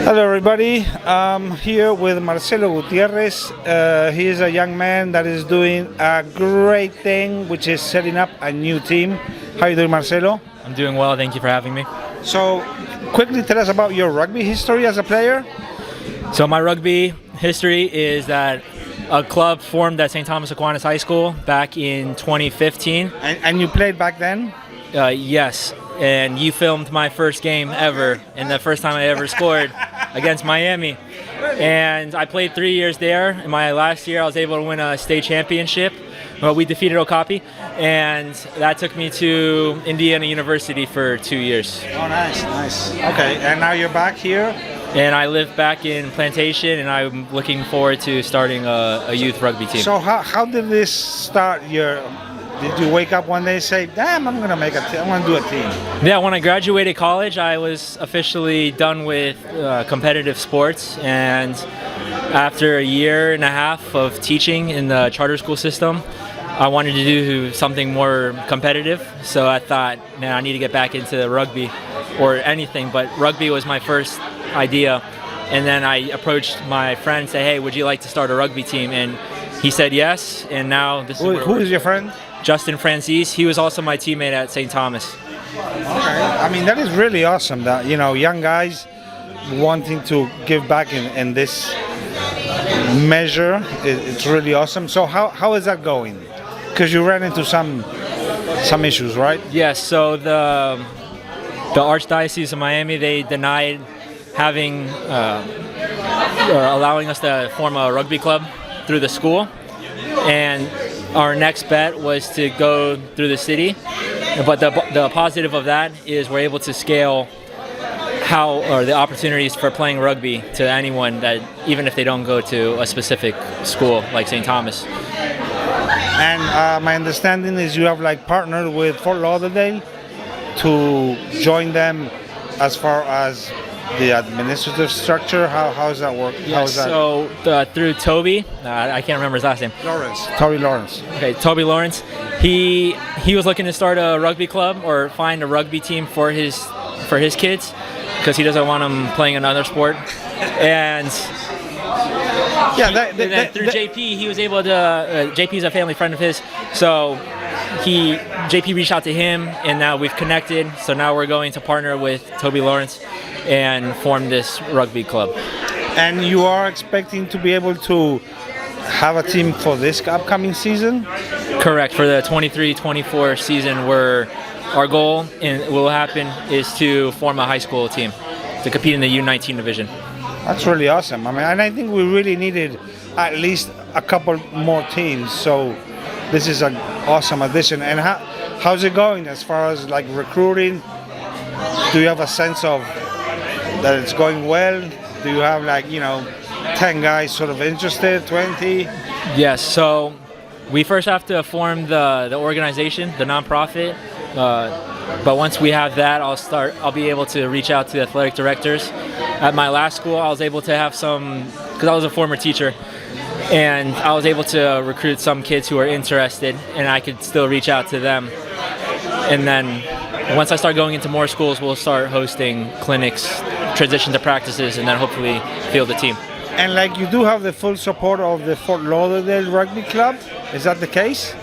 Hello everybody, I'm here with Marcelo Gutierrez. He is a young man that is doing a great thing, which is setting up a new team. How are you doing, Marcelo? I'm doing well, thank you for having me. So, quickly tell us about your rugby history as a player. So my rugby history is that a club formed at St. Thomas Aquinas High School back in 2015. And you played back then? Yes, and you filmed my first game ever, and the first time I ever scored against Miami. And I played 3 years there. In my last year, I was able to win a state championship. Well, we defeated Okapi, and that took me to Indiana University for 2 years. Oh, nice. Okay, and now you're back here? And I live back in Plantation, and I'm looking forward to starting a youth rugby team. So how did this start? Did you wake up one day and say, damn, I'm going to do a team? Yeah, when I graduated college, I was officially done with competitive sports. And after a year and a half of teaching in the charter school system, I wanted to do something more competitive. So I thought, man, I need to get back into rugby or anything. But rugby was my first idea. And then I approached my friend and said, hey, would you like to start a rugby team? And he said yes. And now this is Who is your friend? Justin Francis. He was also my teammate at St. Thomas. Okay. I mean, that is really awesome that, young guys wanting to give back in this measure. It's really awesome. So how is that going? Because you ran into some issues, right? Yes, so the Archdiocese of Miami, they denied having or allowing us to form a rugby club through the school. And our next bet was to go through the city, but the positive of that is we're able to scale the opportunities for playing rugby to anyone, that even if they don't go to a specific school like St. Thomas. And my understanding is you have partnered with Fort Lauderdale to join them as far as the administrative structure. How does that work? Yes, so through Toby, I can't remember his last name. Toby Lawrence. Okay, Toby Lawrence. He was looking to start a rugby club or find a rugby team for his kids, because he doesn't want them playing another sport. And through JP, he was able to. JP is a family friend of his, so JP reached out to him, and now we've connected. So now we're going to partner with Toby Lawrence and form this rugby club. And you are expecting to be able to have a team for this upcoming season? Correct. For the 23-24 season, our goal and what will happen is to form a high school team to compete in the U19 division. That's really awesome. I mean, and I think we really needed at least a couple more teams. So this is an awesome addition. And how's it going as far as recruiting? Do you have a sense of that it's going well? Do you have 10 guys sort of interested, 20? Yes, so we first have to form the organization, the nonprofit. But once we have that, I'll be able to reach out to the athletic directors. At my last school, I was able to have because I was a former teacher, and I was able to recruit some kids who were interested, and I could still reach out to them. And then once I start going into more schools, we'll start hosting clinics, transition to practices, and then hopefully field a team. And you do have the full support of the Fort Lauderdale Rugby Club? Is that the case?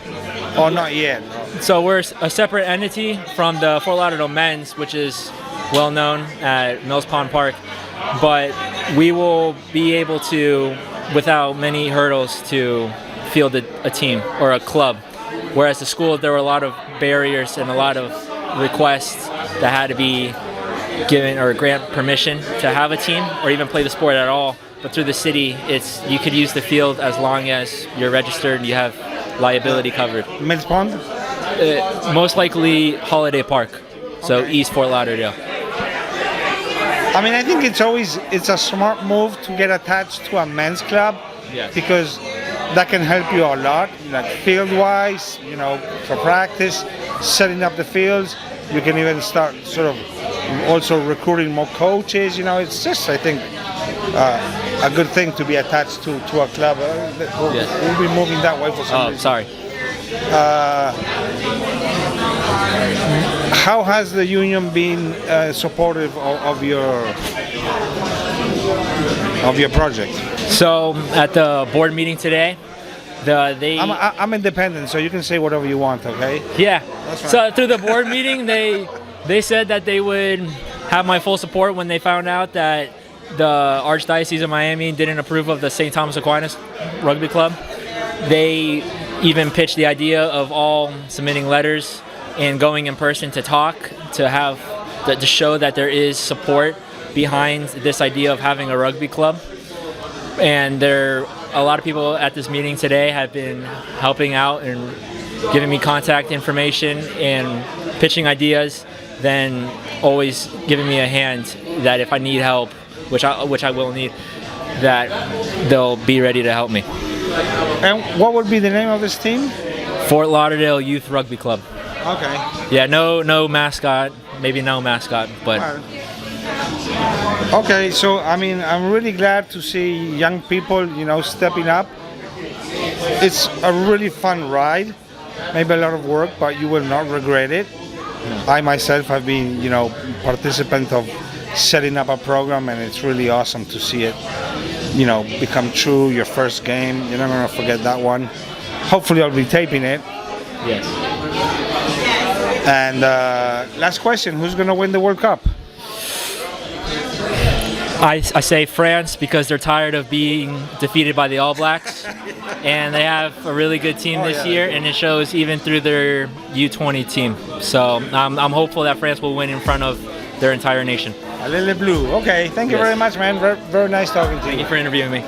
Or not yet? So we're a separate entity from the Fort Lauderdale Men's, which is well known at Mills Pond Park. But we will be able to, without many hurdles, to field a team or a club. Whereas the school, there were a lot of barriers and a lot of requests that had to be given or grant permission to have a team or even play the sport at all. But through the city, you could use the field as long as you're registered and you have liability covered. Mills Pond? Most likely Holiday Park, so okay. East Fort Lauderdale. I mean, I think it's a smart move to get attached to a men's club. Yes. Because that can help you a lot, field-wise, for practice, setting up the fields. You can even start sort of also recruiting more coaches. It's just, I think, a good thing to be attached to a club. We'll be moving that way for some reason. Sorry. How has the union been supportive of your of your project? So at the board meeting today, I'm independent, so you can say whatever you want, okay? Yeah. That's right. So through the board meeting, they said that they would have my full support when they found out that the Archdiocese of Miami didn't approve of the St. Thomas Aquinas Rugby Club. They even pitched the idea of all submitting letters and going in person to talk, to show that there is support behind this idea of having a rugby club. And a lot of people at this meeting today have been helping out and giving me contact information and pitching ideas, then always giving me a hand that if I need help, which I will need, that they'll be ready to help me. And what would be the name of this team? Fort Lauderdale Youth Rugby Club. Okay. Yeah, no mascot, maybe no mascot, but okay, so I mean, I'm really glad to see young people, stepping up. It's a really fun ride, maybe a lot of work, but you will not regret it. I myself have been, participant of setting up a program, and it's really awesome to see it, become true. Your first game, you're not gonna forget that one. Hopefully, I'll be taping it. yes. And last question: who's gonna win the World Cup? I say France because they're tired of being defeated by the All Blacks, and they have a really good team this year, and it shows even through their U20 team. So I'm hopeful that France will win in front of their entire nation. A little blue. Okay, thank you very much, man. Very, very nice talking to you. Thank you for interviewing me.